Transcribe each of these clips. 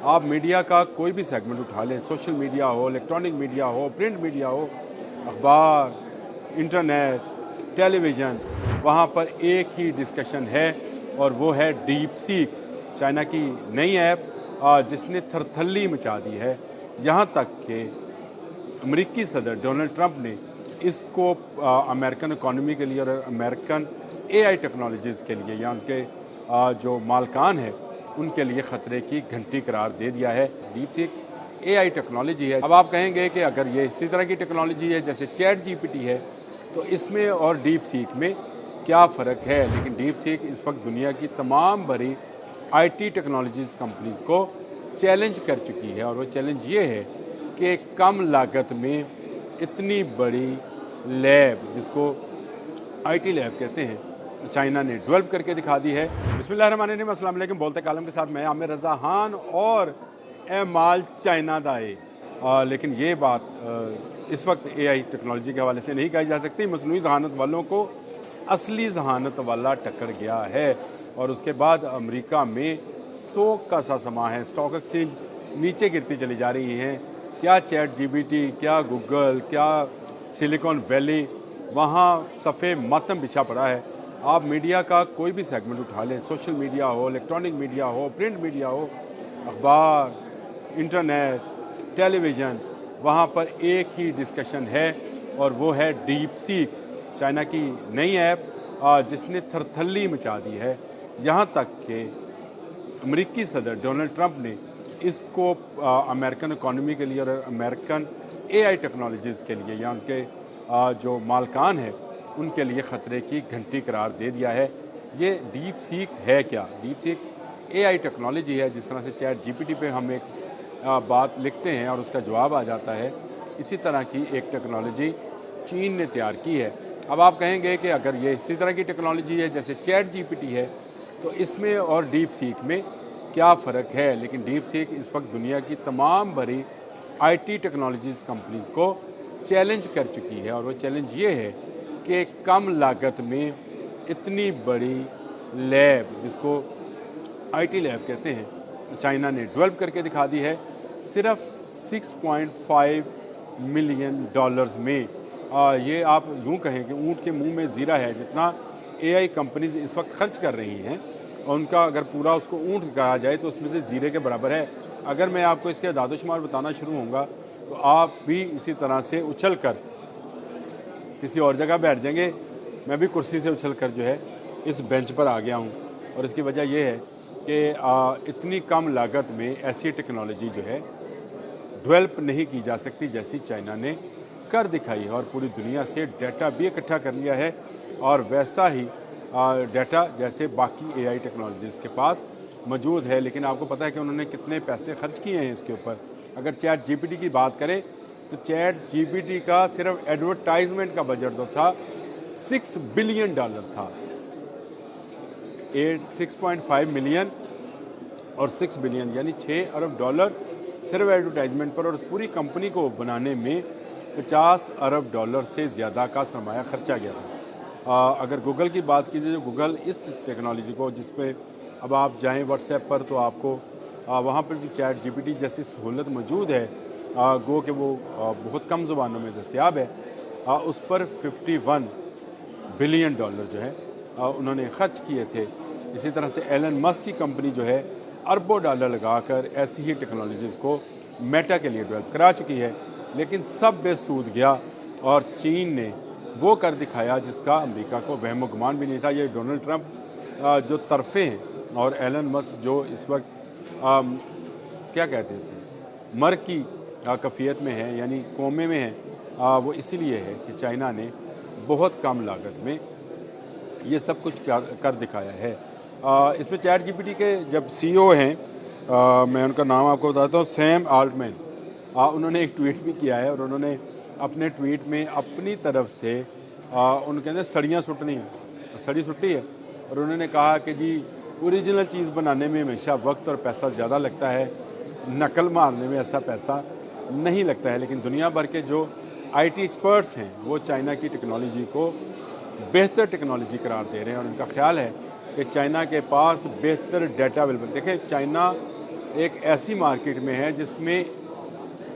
आप मीडिया का कोई भी सेगमेंट उठा लें, सोशल मीडिया हो, इलेक्ट्रॉनिक मीडिया हो, प्रिंट मीडिया हो, अखबार, इंटरनेट, टेलीविज़न, वहाँ पर एक ही डिस्कशन है और वो है डीप सीक, चाइना की नई ऐप जिसने थरथल्ली मचा दी है। यहाँ तक कि अमेरिकी सदर डोनाल्ड ट्रंप ने इसको अमेरिकन इकॉनमी के लिए और अमेरिकन एआई टेक्नोलॉजीज़ के लिए या उनके जो मालकान है उनके लिए ख़तरे की घंटी करार दे दिया है। डीप सीक एआई टेक्नोलॉजी है। अब आप कहेंगे कि अगर ये इसी तरह की टेक्नोलॉजी है जैसे चैट जीपीटी है तो इसमें और डीप सीक में क्या फ़र्क है। लेकिन डीप सीक इस वक्त दुनिया की तमाम बड़ी आईटी टेक्नोलॉजीज़ कंपनीज़ को चैलेंज कर चुकी है और वो चैलेंज ये है कि कम लागत में इतनी बड़ी लैब जिसको आईटी लैब कहते हैं चाइना ने डेवलप करके दिखा दी है। बिस्मिल्लाहिर्रहमानिर्रहीम, अस्सलाम वालेकुम। बोलते कालम के साथ मैं आमिर रज़ा खान और माल चाइना दाए। लेकिन ये बात इस वक्त एआई टेक्नोलॉजी के हवाले से नहीं कही जा सकती। मसनूई ज़हानत वालों को असली ज़हानत वाला टक्कर गया है और उसके बाद अमेरिका में सोग का सा समा है। स्टॉक एक्सचेंज नीचे गिरती चली जा रही हैं। क्या चैट जीपीटी, क्या गूगल, क्या सिलिकॉन वैली, वहाँ सफ़े मातम बिछा पड़ा है। आप मीडिया का कोई भी सेगमेंट उठा लें, सोशल मीडिया हो, इलेक्ट्रॉनिक मीडिया हो, प्रिंट मीडिया हो, अखबार, इंटरनेट, टेलीविज़न, वहाँ पर एक ही डिस्कशन है और वो है डीप सीक, चाइना की नई ऐप जिसने थरथल्ली मचा दी है। यहाँ तक कि अमेरिकी सदर डोनाल्ड ट्रंप ने इसको अमेरिकन इकॉनमी के लिए और अमेरिकन एआई टेक्नोलॉजीज़ के लिए या उनके जो मालकान है उनके लिए ख़तरे की घंटी करार दे दिया है। ये डीप सीक है क्या? डीप सीक एआई टेक्नोलॉजी है। जिस तरह से चैट जीपीटी पे हम एक बात लिखते हैं और उसका जवाब आ जाता है, इसी तरह की एक टेक्नोलॉजी चीन ने तैयार की है। अब आप कहेंगे कि अगर ये इसी तरह की टेक्नोलॉजी है जैसे चैट जीपीटी है तो इसमें और डीप सीक में क्या फ़र्क है। लेकिन डीप सीक इस वक्त दुनिया की तमाम बड़ी आईटी टेक्नोलॉजीज़ कंपनीज़ को चैलेंज कर चुकी है और वो चैलेंज ये है कि कम लागत में इतनी बड़ी लैब जिसको आईटी लैब कहते हैं चाइना ने डेवलप करके दिखा दी है सिर्फ $6.5 मिलियन में। ये आप यूँ कहें कि ऊँट के मुंह में ज़ीरा है जितना एआई कंपनीज इस वक्त खर्च कर रही हैं और उनका अगर पूरा उसको ऊँट कहा जाए तो उसमें से ज़ीरे के बराबर है। अगर मैं आपको इसके अदाद-ओ-शुमार बताना शुरू होऊंगा तो आप भी इसी तरह से उछल कर किसी और जगह बैठ जाएंगे। मैं भी कुर्सी से उछल कर जो है इस बेंच पर आ गया हूँ और इसकी वजह यह है कि इतनी कम लागत में ऐसी टेक्नोलॉजी जो है डेवलप नहीं की जा सकती जैसी चाइना ने कर दिखाई है और पूरी दुनिया से डाटा भी इकट्ठा कर लिया है और वैसा ही डाटा जैसे बाकी एआई टेक्नोलॉजीज़ के पास मौजूद है। लेकिन आपको पता है कि उन्होंने कितने पैसे खर्च किए हैं इसके ऊपर। अगर चैट जीपीटी की बात करें तो चैट जीपीटी का सिर्फ एडवर्टाइजमेंट का बजट जो था $6 बिलियन था। 6.5 मिलियन और 6 बिलियन यानी $6 अरब सिर्फ एडवर्टाइजमेंट पर और उस पूरी कंपनी को बनाने में $50 अरब से ज़्यादा का सरमाया खर्चा गया था। अगर गूगल की बात कीजिए, जो गूगल इस टेक्नोलॉजी को जिस पे अब आप जाएं व्हाट्सएप पर तो आपको वहाँ पर भी चैट जीपीटी जैसी सहूलत मौजूद है, गो कि वो बहुत कम ज़ुबानों में दस्तयाब है। उस पर $51 बिलियन जो है उन्होंने खर्च किए थे। इसी तरह से एलन मस्क की कंपनी जो है अरबों डॉलर लगाकर ऐसी ही टेक्नोलॉजीज़ को मेटा के लिए डेवलप करा चुकी है। लेकिन सब बेसूद गया और चीन ने वो कर दिखाया जिसका अमेरिका को वहम गुमान भी नहीं था। ये डोनाल्ड ट्रंप जो तरफे हैं और एलन मस्क जो इस वक्त क्या कहते थे मर की कफ़ियत में है यानी कोमे में है, वो इसीलिए है कि चाइना ने बहुत कम लागत में ये सब कुछ कर दिखाया है। इसमें चैट जीपीटी के जब सीईओ हैं, मैं उनका नाम आपको बताता हूँ, सैम आल्टमैन, उन्होंने एक ट्वीट भी किया है और उन्होंने अपने ट्वीट में अपनी तरफ से उनके अंदर सड़ियाँ सुटनी है, सड़ी सुट्टी है और उन्होंने कहा कि जी ओरिजिनल चीज़ बनाने में हमेशा वक्त और पैसा ज़्यादा लगता है, नकल मारने में ऐसा पैसा नहीं लगता है। लेकिन दुनिया भर के जो आईटी एक्सपर्ट्स हैं वो चाइना की टेक्नोलॉजी को बेहतर टेक्नोलॉजी करार दे रहे हैं और उनका ख्याल है कि चाइना के पास बेहतर डाटा अवेलेबल। देखें, चाइना एक ऐसी मार्केट में है जिसमें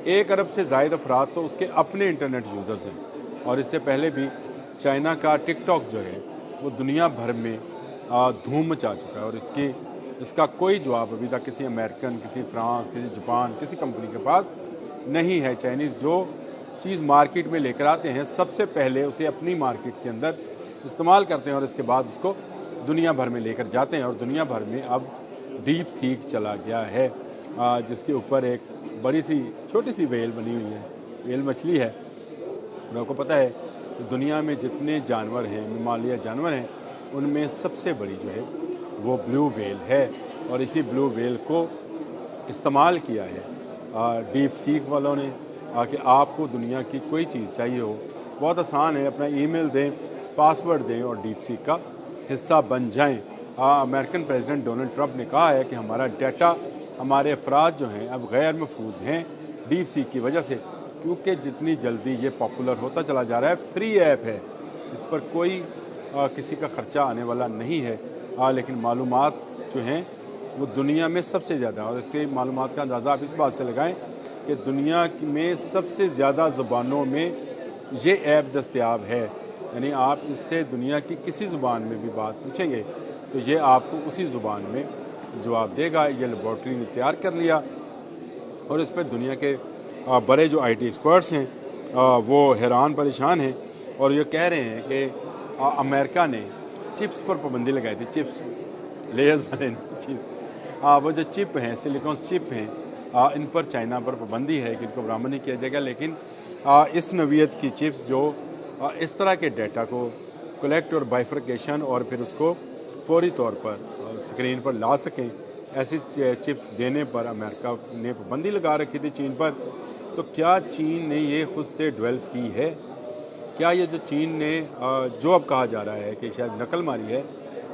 1 अरब से ज़ायद अफराद तो उसके अपने इंटरनेट यूज़र्स हैं। और इससे पहले भी चाइना का टिकटॉक जो है वो दुनिया भर में धूम मचा चुका है और इसका कोई जवाब अभी तक किसी अमेरिकन, किसी फ्रांस, किसी जापान, किसी कंपनी के पास नहीं है। चाइनीज़ जो चीज़ मार्केट में लेकर आते हैं सबसे पहले उसे अपनी मार्केट के अंदर इस्तेमाल करते हैं और इसके बाद उसको दुनिया भर में लेकर जाते हैं। और दुनिया भर में अब डीप सीक चला गया है, जिसके ऊपर एक बड़ी सी छोटी सी व्हेल बनी हुई है, व्हेल मछली है। और आपको पता है कि दुनिया में जितने जानवर हैं, ममालिया जानवर हैं, उनमें सबसे बड़ी जो है वो ब्लू व्हेल है। और इसी ब्लू व्हेल को इस्तेमाल किया है डीप सीक वालों ने कि आपको दुनिया की कोई चीज़ चाहिए हो, बहुत आसान है, अपना ईमेल दें, पासवर्ड दें और डीप सीक का हिस्सा बन जाएं। अमेरिकन प्रेसिडेंट डोनाल्ड ट्रंप ने कहा है कि हमारा डाटा, हमारे अफराद जो हैं अब गैर महफूज हैं डीप सीक की वजह से, क्योंकि जितनी जल्दी ये पॉपुलर होता चला जा रहा है। फ्री ऐप है, इस पर कोई किसी का ख़र्चा आने वाला नहीं है, लेकिन मालूमात जो हैं वो दुनिया में सबसे ज़्यादा, और इसके मालूमात का अंदाज़ा आप इस बात से लगाएं कि दुनिया में सबसे ज़्यादा ज़ुबानों में ये ऐप दस्तयाब है। यानी आप इससे दुनिया की किसी ज़ुबान में भी बात पूछेंगे तो ये आपको उसी ज़ुबान में जवाब देगा। ये लेबॉर्ट्री ने तैयार कर लिया और इस पर दुनिया के बड़े जो IT एक्सपर्ट्स हैं वो हैरान परेशान हैं और ये कह रहे हैं कि अमेरिका ने चिप्स पर पाबंदी लगाई थी। चिप्स, लेयर्स बने चिप्स, वो जो चिप हैं, सिलिकॉन चिप हैं, इन पर चाइना पर पाबंदी है कि इनको बरामद नहीं किया जाएगा। लेकिन इस नवीयत की चिप्स जो इस तरह के डाटा को कलेक्ट और बाइफर्केशन और फिर उसको फौरी तौर पर स्क्रीन पर ला सकें, ऐसी चिप्स देने पर अमेरिका ने पाबंदी लगा रखी थी चीन पर। तो क्या चीन ने ये खुद से डेवलप की है? क्या ये जो चीन ने जो अब कहा जा रहा है कि शायद नकल मारी है,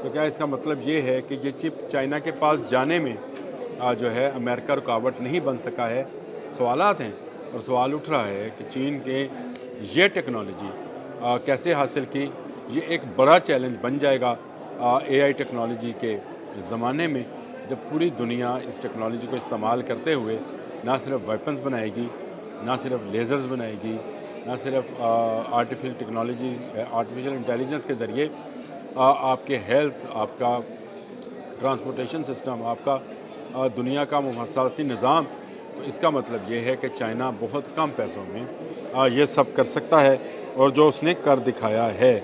तो क्या इसका मतलब ये है कि ये चिप चाइना के पास जाने में जो है अमेरिका रुकावट नहीं बन सका है? सवालात हैं और सवाल उठ रहा है कि चीन के ये टेक्नोलॉजी कैसे हासिल की। ये एक बड़ा चैलेंज बन जाएगा AI टेक्नोलॉजी के ज़माने में, जब पूरी दुनिया इस टेक्नोलॉजी को इस्तेमाल करते हुए ना सिर्फ वेपन्स बनाएगी, ना सिर्फ लेज़र्स बनाएगी, ना सिर्फ आर्टिफिशियल इंटेलिजेंस के ज़रिए आपके हेल्थ, आपका ट्रांसपोर्टेशन सिस्टम, आपका दुनिया का मुफस्सलाती निज़ाम। तो इसका मतलब ये है कि चाइना बहुत कम पैसों में ये सब कर सकता है और जो उसने कर दिखाया है।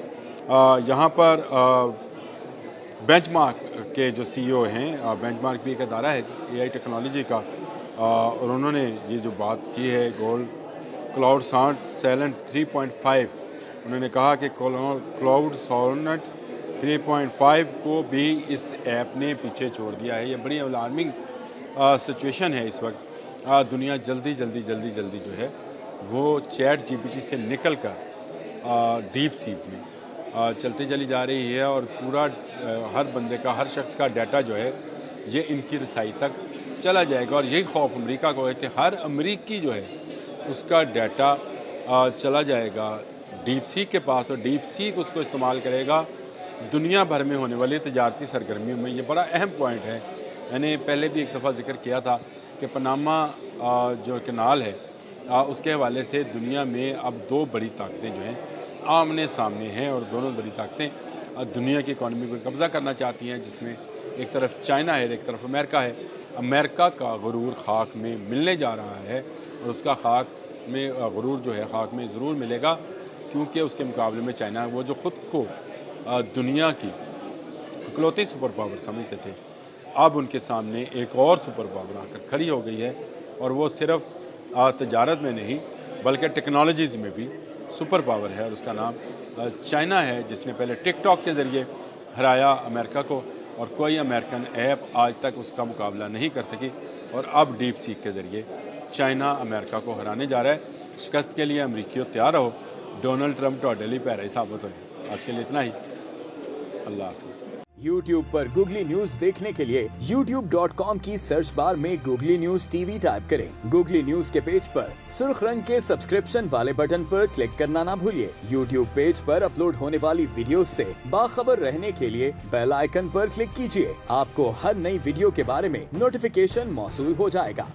यहाँ पर बेंचमार्क के जो CEO हैं, बेंचमार्क भी एक अदारा है AI टेक्नोलॉजी का, और उन्होंने ये जो बात की है क्लाउड सॉनेट 3.5, उन्होंने कहा कि क्लाउड सॉनेट 3.5 को भी इस ऐप ने पीछे छोड़ दिया है। ये बड़ी अलार्मिंग सिचुएशन है इस वक्त। दुनिया जल्दी जो है वो ChatGPT से निकल कर डीप सीक में चलती चली जा रही है और पूरा हर बंदे का, हर शख्स का डाटा जो है ये इनकी रसाई तक चला जाएगा। और यही खौफ अमेरिका को है कि हर अमेरिकी जो है उसका डाटा चला जाएगा डीप सीक के पास और डीप सीक उसको इस्तेमाल करेगा दुनिया भर में होने वाली तजारती सरगर्मियों में। ये बड़ा अहम पॉइंट है। मैंने पहले भी एक दफ़ा जिक्र किया था कि पनामा जो कैनाल है उसके हवाले से दुनिया में अब 2 बड़ी ताकतें जो हैं आमने सामने हैं और दोनों बड़ी ताकतें दुनिया की इकॉनमी पर कब्ज़ा करना चाहती हैं, जिसमें एक तरफ चाइना है, एक तरफ अमेरिका है। अमेरिका का गुरूर खाक में मिलने जा रहा है और उसका खाक में गुरूर जो है खाक में ज़रूर मिलेगा, क्योंकि उसके मुकाबले में चाइना वो जो ख़ुद को दुनिया की इकलौती सुपर पावर समझते थे, अब उनके सामने एक और सुपर पावर आकर खड़ी हो गई है। और वो सिर्फ तजारत में नहीं बल्कि टेक्नोलॉजीज़ में भी सुपर पावर है और उसका नाम चाइना है, जिसने पहले टिकटॉक के ज़रिए हराया अमेरिका को और कोई अमेरिकन ऐप आज तक उसका मुकाबला नहीं कर सकी। और अब डीप सीक के ज़रिए चाइना अमेरिका को हराने जा रहा है। शिकस्त के लिए अमरीकियों तैयार रहो, डोनाल्ड ट्रंप तो डेली पैर ही साबित हुए। आज के लिए इतना ही। अल्लाह हाफ़िज़। YouTube पर गूगली न्यूज देखने के लिए youtube.com की सर्च बार में गूगली न्यूज टीवी टाइप करें। गूगली न्यूज के पेज पर सुर्ख रंग के सब्सक्रिप्शन वाले बटन पर क्लिक करना ना भूलिए। YouTube पेज पर अपलोड होने वाली वीडियोस से बाखबर रहने के लिए बेल आइकन पर क्लिक कीजिए। आपको हर नई वीडियो के बारे में नोटिफिकेशन मौसूल हो जाएगा।